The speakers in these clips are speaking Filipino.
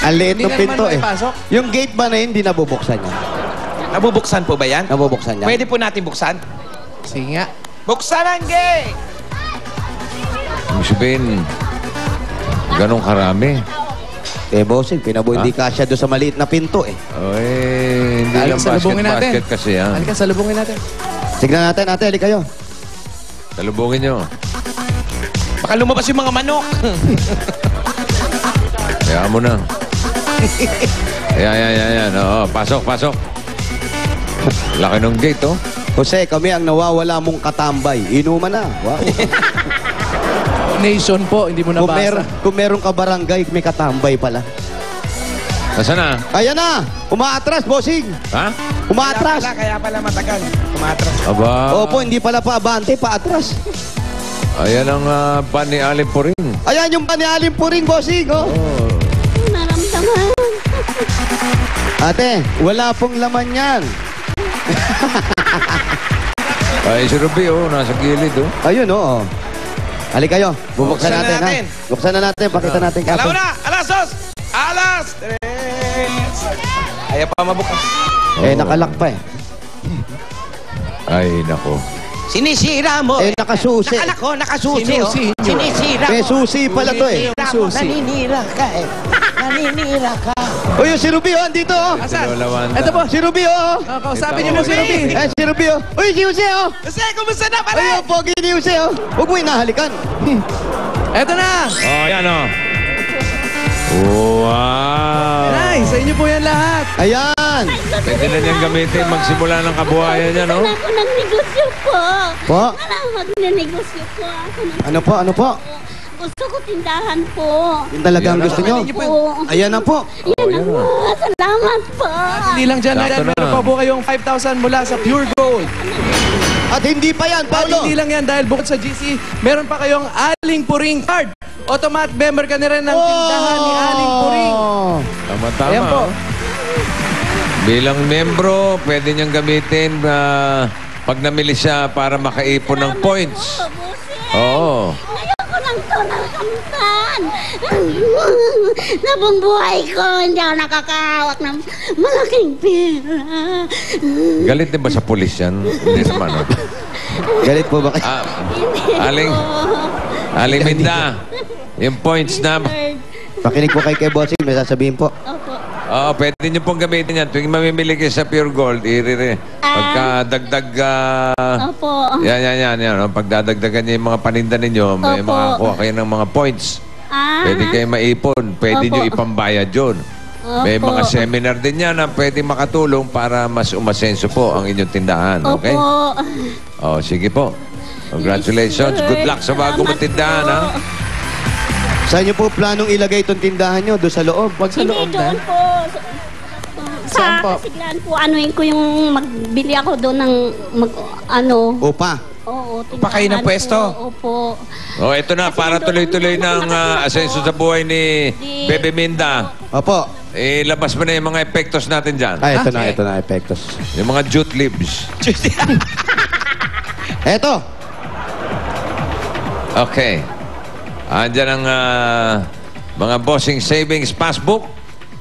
Ang liit ng Hindi na pinto naman eh. maipasok. Yung gate ba na yun, hindi nabubuksan yan? Nabubuksan po ba yan? Nabubuksan yan? Pwede po natin buksan? Sige nga. Buksan ang gate! Ibig sabihin, ganun karami. Eh, bossing, hindi kasya doon sa maliit na pinto eh. Hindi lang salubungin natin. basket kasi yan. Halika, salubungin natin. Tignan natin, ate, halika kayo. Salubungin nyo. Baka lumabas yung mga manok. Kaya mo na. Ayan. Oo, pasok. Laki ng gate, oh. Jose, kami ang nawawala mong katambay. Inuman na. Wow. Nation po, hindi mo nabasa. Kung meron ka barangay, may katambay pala. Nasaan na? Ayan na! Umaatras, bossing! Ha? Umaatras! Kaya pala matagal. Umatras. Aba. Opo, hindi pala pa abante, paatras. Ayan ang pan ni Alin Puring. Ayan yung panialim po rin, bossing, oh. Naramdaman. Ate, wala pong laman yan. Ay, si Ruby, oh. Nasa gilid, oh. Ayun, oo. Halika kayo. Bubuksan Buksan na natin, natin. ha? Buksan na natin, pakita natin kaso. Alaw na! Alas 2! Alas 3! Ayaw pa mabukas. Eh, nakalak pa eh. Ay, nako. Sinisira mo. Nakasusi. Anak ko, nakasusi. Sinusi nyo. Sinisira mo. May susi pala to eh. Sinisira mo. Naninira ka eh. Naninira ka. O yung si Ruby, oh, andito, oh. Asan? Lawanda. Ito po. Si Ruby, oh. Kausapin niyo na si Ruby. Eh, si Ruby, oh. Uy, si Jose, oh. Jose, kumusta na pare? Ayun, pogi ni Jose, oh. Huwag mo inahalikan. Ito na. Oh, yan, oh. Wow. Nice. Sa inyo po yan lahat. Ayan. Pwede na niyang gamitin magsimula ng kabuhayan niya, no? Ako nagnegosyo po. Po? Magnenegosyo po ako. Ano po? Gusto ko tindahan po. Yung talagang gusto nyo. Po. Ayan na po. Yan na po. Salamat po. Hindi lang dyan. Sakto na. Meron pa po kayong 5,000 mula sa Pure Gold. At hindi pa yan, At Paolo. hindi lang yan dahil bukod sa GC, meron pa kayong Aling Puring card. Automatic member ka na rin ng tindahan ni Aling Puring. Tama-tama. Ayan po. oh. Bilang membro, pwede niyang gamitin pag namili siya para makaipon ng points. Oo. Ngayon ko lang ito nakamtan. Nabong buhay ko, hindi ako nakakahawak ng malaking pera. Galit din ba sa pulis yan? Hindi naman, oh. Galit po ba kayo? Aling Minda, yung points na... Pakinig po kay Bossing, may sasabihin po. Opo. Oo, pwede niyo pong gamitin yan. Tuwing mamimili kayo sa Pure Gold, pagka dagdag... Opo. Yan. Oh. Pagdadagdagan niyo yung mga paninda ninyo, may Opo. makakuha kayo ng mga points. Pwede kayo maipon. Pwede Opo. niyo ipambayad yun. May Opo. mga seminar din yan na pwede makatulong para mas umasenso po ang inyong tindahan. Okay? Opo. Oh, sige po. Congratulations. Good luck sa bago mong tindahan, ha? Saan nyo po planong ilagay itong tindahan nyo? Doon sa loob? Wag sa Hindi loob doon na. po. Saan Sa po? Kasiglaan po, anuin ko yung magbili ako doon ng Opa. Oo, Upa kayo ng tindahan pwesto? po. Opo. Oh, ito na. Para tuloy-tuloy ng asenso sa buhay ni Bebe Minda. Opo. Labas mo na yung mga epektos natin dyan. Ay, ito na, epektos. Yung mga jute leaves. Eto. Okay. Andyan ang mga bossing savings passbook.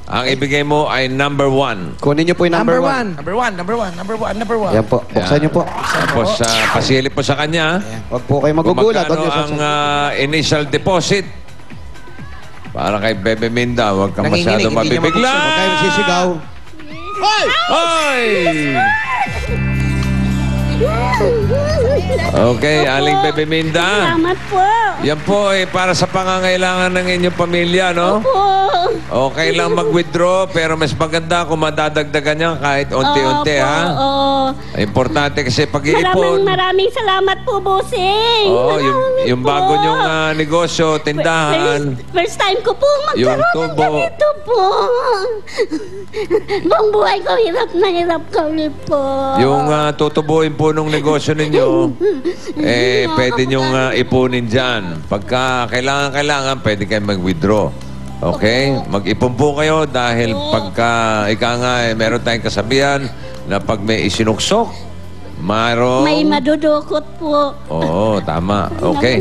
Ang ibigay mo ay number 1. Kunin nyo po yung number one. Number one. Yan po. Buksan nyo po. Tapos pasilip po sa kanya. Huwag po kayo Kung magugulat. magkano ang initial deposit. Para kay Bebe Minda, huwag kang Nanginginig, masyado hindi niya mabibigla. Huwag kayo sisigaw. Hoy! Okay, Aling Bebe Minda. Salamat po. Yan po para sa pangangailangan ng inyong pamilya, no? Opo. Okay lang mag-withdraw, pero mas maganda kung madadagdagan niya kahit unti-unti, Opo, ha? oo. Importante kasi pag-iipon. Maraming salamat po, bossing. Oo, Maraming yung po. bago niyong negosyo, tindahan. First time ko po Yung magkaroon ng tubo. ganito po. Buong buhay ko, hirap na hirap kami po. Yung tutubuin po ng negosyo ninyo, pwede niyong ipunin dyan. Pagka kailangan, pwede kayo mag-withdraw. Okay? Mag-ipon po kayo dahil pagka meron tayong kasabihan na pag may isinuksok, May madudukot po. Oo, tama. Okay.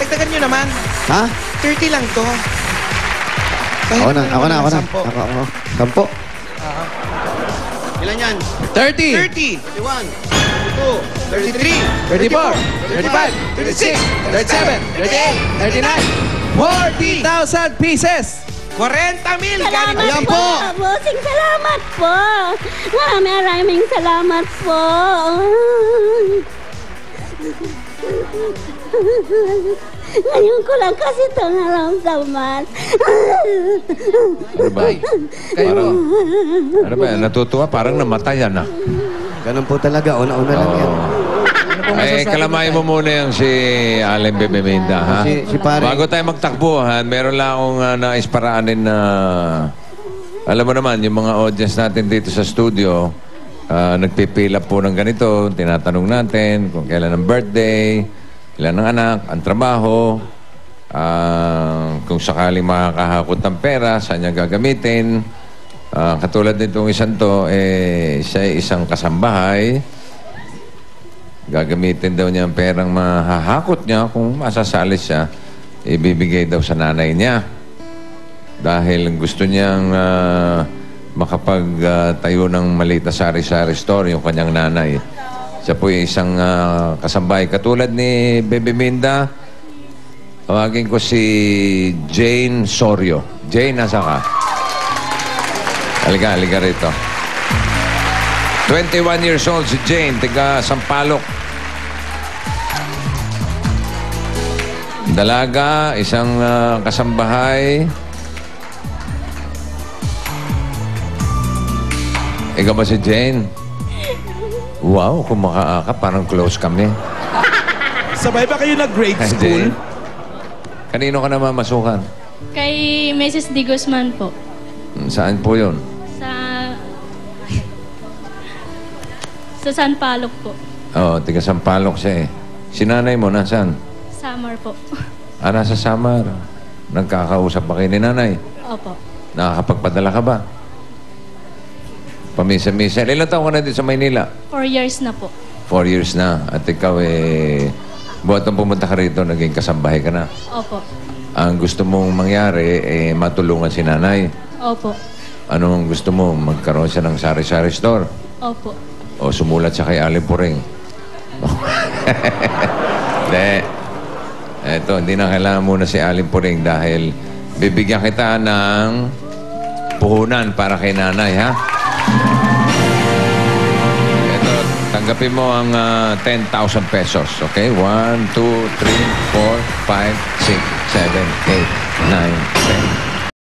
Dagdagan nyo naman. Ha? 30 lang to. Ako na. Sampo. Ako. Sampo. Ilan yan? 30, 30, 31, 33, 34, 35, 36, 37, 38, 39, 40,000 pieces! 40,000 Salamat Ayan po. po. Bossing, salamat po. Maraming salamat po. Ngayon ko lang kasi ito naramdaman. Ano ba? Kayo, Ano ba? Natutuwa? Parang namatayan na. Ganun po talaga. Una-una lang yan. ano pong Ay, masasabi kalamay mo? mo muna yung si Allen Bebeminda, ha? Si pare. Bago tayo magtakbuhan, meron lang akong naisparaanin na... Alam mo naman, yung mga audience natin dito sa studio, nagpipila po ng ganito, tinatanong natin kung kailan ang birthday, ilan ang anak, ang trabaho, kung sakaling makakahakot ng pera, saan niya gagamitin. Katulad nitong isang to, siya ay isang kasambahay. Gagamitin daw niya ang perang mahahakot niya kung masasali siya, ibibigay daw sa nanay niya. Dahil gusto niyang makapagtayo ng maliit na sari-sari store yung kanyang nanay. Siya po ay isang kasambahay. Katulad ni Bebe Minda, tawagin ko si Jane Sorio. Jane, nasa ka? Halika rito. 21 years old si Jane, taga Sampaloc. Dalaga, isang kasambahay. Ikaw ba si Jane? Wow, kung makaaka, parang close kami. Sabay ba kayo nag-grade Hi, school? Jane. Kanino ka naman masukan? Kay Mrs. D. Guzman po. Saan po yun? Sa San Palok po. Oo, tiga Sampaloc siya eh. Si nanay mo, nasaan? Summer po. Nasa Samar. Nagkakausap ba kayo ni nanay? Opo. Nakakapagpadala ka ba? Pamisa-misa. Ilan taon ka na dito sa Maynila? 4 years na po. 4 years na. At ikaw buhat nang pumunta ka rito, naging kasambahay ka na. Opo. Ang gusto mong mangyari, matulungan si nanay. Opo. Anong gusto mo? Magkaroon siya ng sari-sari store? Opo. O sumulat siya kay Aling Puring? Hindi. Eto, hindi na kailangan muna si Aling Puring dahil bibigyan kita ng puhunan para kay nanay, ha? Eto, tanggapin mo ang 10,000 pesos, okay? 1, 2, 3, 4, 5, 6, 7, 8, 9, 10.